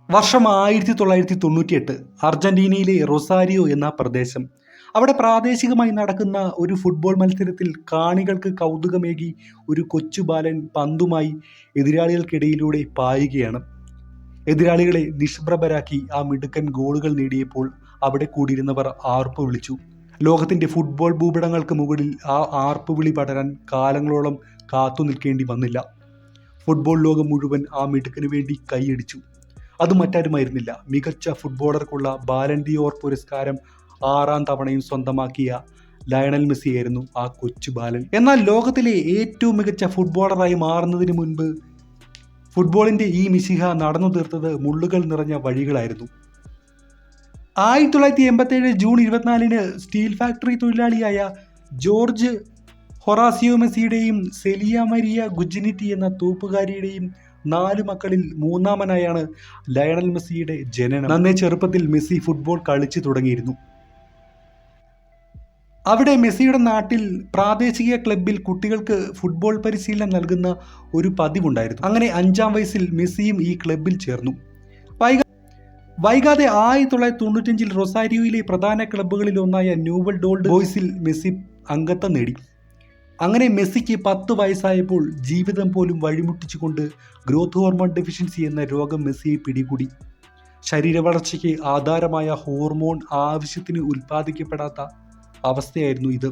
വർഷം 1998. അർജന്റീനയിലെ റൊസാരിയോ എന്ന പ്രദേശം. അവിടെ പ്രാദേശികമായി നടക്കുന്ന ഒരു ഫുട്ബോൾ മത്സരത്തിൽ കാണികൾക്ക് കൗതുകമേകി ഒരു കൊച്ചു ബാലൻ പന്തുമായി എതിരാളികൾക്കിടയിലൂടെ പായുകയാണ്. എതിരാളികളെ നിഷ്പ്രഭരാക്കി ആ മിടുക്കൻ ഗോളുകൾ നേടിയപ്പോൾ അവിടെ കൂടിയിരുന്നവർ ആർപ്പ് വിളിച്ചു. ലോകത്തിന്റെ ഫുട്ബോൾ ഭൂപടങ്ങൾക്ക് മുകളിൽ ആ ആർപ്പുവിളി പടരാൻ കാലങ്ങളോളം കാത്തു നിൽക്കേണ്ടി വന്നില്ല. ഫുട്ബോൾ ലോകം മുഴുവൻ ആ മിടുക്കന് വേണ്ടി കൈയടിച്ചു. അത് മറ്റാരുമായിരുന്നില്ല, മികച്ച ഫുട്ബോളർക്കുള്ള ബാലൻ ഡി ഓർ പുരസ്കാരം 6ാം തവണയും സ്വന്തമാക്കിയ ലയണൽ മെസ്സിയായിരുന്നു ആ കൊച്ചു ബാലൻ. എന്നാൽ ലോകത്തിലെ ഏറ്റവും മികച്ച ഫുട്ബോളറായി മാറുന്നതിന് മുൻപ് ഫുട്ബോളിന്റെ ഈ മിശിഹ നടന്നു തീർത്തത് മുള്ളുകൾ നിറഞ്ഞ വഴികളായിരുന്നു. 1987 ജൂൺ 24 സ്റ്റീൽ ഫാക്ടറി തൊഴിലാളിയായ ജോർജ് ഹൊറാസിയോ മെസ്സിയുടെയും സെലിയ മരിയ ഗുജിനിറ്റി എന്ന തൂപ്പുകാരിയുടെയും 4 മക്കളിൽ മൂന്നാമനായാണ് ലയണൽ മെസ്സിയുടെ ജനനം. നന്നേ ചെറുപ്പത്തിൽ മെസ്സി ഫുട്ബോൾ കളിച്ചു തുടങ്ങിയിരുന്നു. അവിടെ മെസ്സിയുടെ നാട്ടിൽ പ്രാദേശിക ക്ലബ്ബിൽ കുട്ടികൾക്ക് ഫുട്ബോൾ പരിശീലനം നൽകുന്ന ഒരു പതിവുണ്ടായിരുന്നു. അങ്ങനെ 5ാം വയസ്സിൽ മെസ്സിയും ഈ ക്ലബ്ബിൽ ചേർന്നു. വൈകാതെ 1995 റൊസാരിയോയിലെ പ്രധാന ക്ലബ്ബുകളിൽ ഒന്നായ ന്യൂവൽഡ് ഓൾഡ് ബോയ്സിൽ മെസ്സി അംഗത്വം നേടി. അങ്ങനെ മെസ്സിക്ക് 10 വയസ്സായപ്പോൾ ജീവിതം പോലും വഴിമുട്ടിച്ചുകൊണ്ട് ഗ്രോത്ത് ഹോർമോൺ ഡെഫിഷ്യൻസി എന്ന രോഗം മെസ്സിയെ പിടികൂടി. ശരീരവളർച്ചയ്ക്ക് ആധാരമായ ഹോർമോൺ ആവശ്യത്തിന് ഉൽപ്പാദിക്കപ്പെടാത്ത അവസ്ഥയായിരുന്നു ഇത്.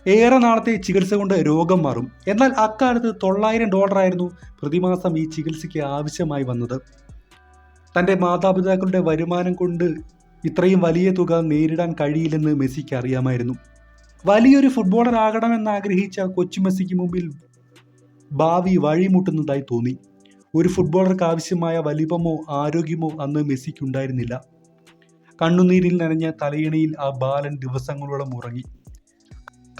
ഏറെ നാളത്തെ ചികിത്സ കൊണ്ട് രോഗം മാറും. എന്നാൽ അക്കാലത്ത് $900 പ്രതിമാസം ഈ ചികിത്സയ്ക്ക് ആവശ്യമായി വന്നത്. തൻ്റെ മാതാപിതാക്കളുടെ വരുമാനം കൊണ്ട് ഇത്രയും വലിയ തുക നേരിടാൻ കഴിയില്ലെന്ന് മെസ്സിക്ക് അറിയാമായിരുന്നു. വലിയൊരു ഫുട്ബോളർ ആകണമെന്ന് ആഗ്രഹിച്ച കൊച്ചു മെസ്സിക്ക് മുമ്പിൽ ഭാവി വഴിമുട്ടുന്നതായി തോന്നി. ഒരു ഫുട്ബോളർക്ക് ആവശ്യമായ വലിപ്പമോ ആരോഗ്യമോ അന്ന് മെസ്സിക്കുണ്ടായിരുന്നില്ല. കണ്ണുനീരിൽ നനഞ്ഞ തലയിണയിൽ ആ ബാലൻ ദിവസങ്ങളോളം ഉറങ്ങി.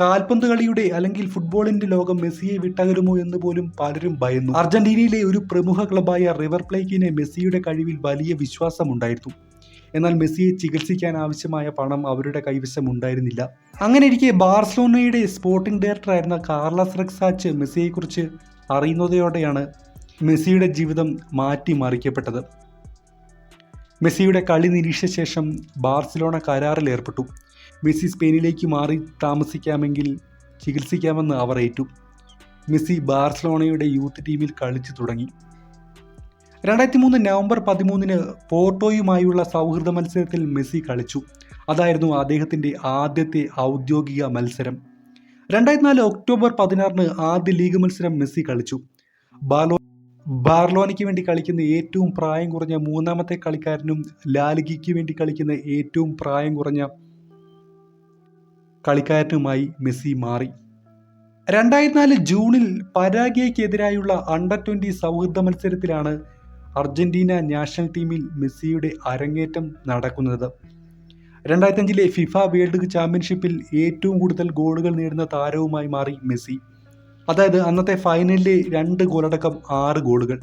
കാൽപന്ത് കളിയുടെ അല്ലെങ്കിൽ ഫുട്ബോളിന്റെ ലോകം മെസ്സിയെ വിട്ടകലുമോ എന്ന് പോലും പലരും ഭയന്നു. അർജന്റീനയിലെ ഒരു പ്രമുഖ ക്ലബായ റിവർ പ്ലേറ്റിന് മെസ്സിയുടെ കഴിവിൽ വലിയ വിശ്വാസമുണ്ടായിരുന്നു. എന്നാൽ മെസ്സിയെ ചികിത്സിക്കാൻ ആവശ്യമായ പണം അവരുടെ കൈവശം ഉണ്ടായിരുന്നില്ല. അങ്ങനെയിരിക്കെ ബാർസലോണയുടെ സ്പോർട്ടിംഗ് ഡയറക്ടറായിരുന്ന കാർലസ് റെക്സാച്ച് മെസ്സിയെക്കുറിച്ച് അറിയുന്നതോടെയാണ് മെസ്സിയുടെ ജീവിതം മാറ്റിമറിക്കപ്പെട്ടത്. മെസ്സിയുടെ കളി നിരീക്ഷിച്ച ശേഷം ബാർസലോണ കരാറിൽ ഏർപ്പെട്ടു. മെസ്സി സ്പെയിനിലേക്ക് മാറി താമസിക്കാമെങ്കിൽ ചികിത്സിക്കാമെന്ന് അവർ ഏറ്റു. മെസ്സി ബാർസലോണയുടെ യൂത്ത് ടീമിൽ കളിച്ചു തുടങ്ങി. 2003 നവംബർ 13 പോർട്ടോയുമായുള്ള സൗഹൃദ മത്സരത്തിൽ മെസ്സി കളിച്ചു. അതായിരുന്നു അദ്ദേഹത്തിൻ്റെ ആദ്യത്തെ ഔദ്യോഗിക മത്സരം. 2004 ഒക്ടോബർ 16 ആദ്യ ലീഗ് മത്സരം മെസ്സി കളിച്ചു. ബാർലോണയ്ക്ക് വേണ്ടി കളിക്കുന്ന ഏറ്റവും പ്രായം കുറഞ്ഞ 3ാമത്തെ കളിക്കാരനും ലാലിഗയ്ക്ക് വേണ്ടി കളിക്കുന്ന ഏറ്റവും പ്രായം കുറഞ്ഞ കളിക്കാരനുമായി മെസ്സി മാറി. 2004 ജൂണിൽ പരാഗ്വേക്കെതിരായുള്ള അണ്ടർ 20 സൗഹൃദ മത്സരത്തിലാണ് അർജന്റീന നാഷണൽ ടീമിൽ മെസ്സിയുടെ അരങ്ങേറ്റം നടക്കുന്നത്. 2005 ഫിഫ വേൾഡ് ചാമ്പ്യൻഷിപ്പിൽ ഏറ്റവും കൂടുതൽ ഗോളുകൾ നേടുന്ന താരവുമായി മാറി മെസ്സി. അതായത് അന്നത്തെ ഫൈനലിലെ 2 ഗോളടക്കം 6 ഗോളുകൾ.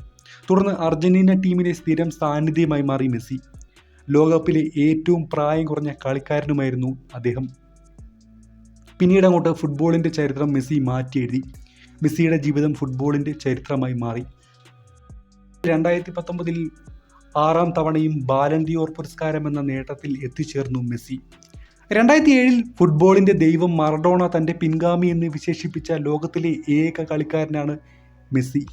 തുടർന്ന് അർജന്റീന ടീമിലെ സ്ഥിരം സാന്നിധ്യമായി മാറി മെസ്സി. ലോകകപ്പിലെ ഏറ്റവും പ്രായം കുറഞ്ഞ കളിക്കാരനുമായിരുന്നു അദ്ദേഹം. പിന്നീട് അങ്ങോട്ട് ഫുട്ബോളിൻ്റെ ചരിത്രം മെസ്സി മാറ്റി എഴുതി. മെസ്സിയുടെ ജീവിതം ഫുട്ബോളിൻ്റെ ചരിത്രമായി മാറി. 2019 6ാം തവണയും ബാലൻ ഡി ഓർ പുരസ്കാരം എന്ന നേട്ടത്തിൽ എത്തിച്ചേർന്നു മെസ്സി. 2007 ഫുട്ബോളിൻ്റെ ദൈവം മറഡോണ തൻ്റെ പിൻഗാമി എന്ന് വിശേഷിപ്പിച്ച ലോകത്തിലെ ഏക കളിക്കാരനാണ് മെസ്സി.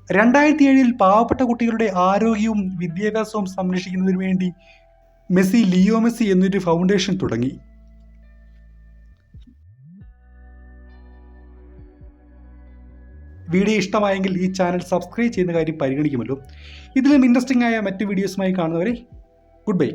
2007 പാവപ്പെട്ട കുട്ടികളുടെ ആരോഗ്യവും വിദ്യാഭ്യാസവും സംരക്ഷിക്കുന്നതിന് വേണ്ടി മെസ്സി ലിയോ മെസ്സി എന്നൊരു ഫൗണ്ടേഷൻ തുടങ്ങി. വീഡിയോ ഇഷ്ടമായെങ്കിൽ ഈ ചാനൽ സബ്സ്ക്രൈബ് ചെയ്യുന്ന കാര്യം പരിഗണിക്കുമല്ലോ. ഇതിലും ഇൻട്രസ്റ്റിംഗ് ആയ മറ്റ് വീഡിയോസുമായി കാണുന്നവരെ ഗുഡ് ബൈ.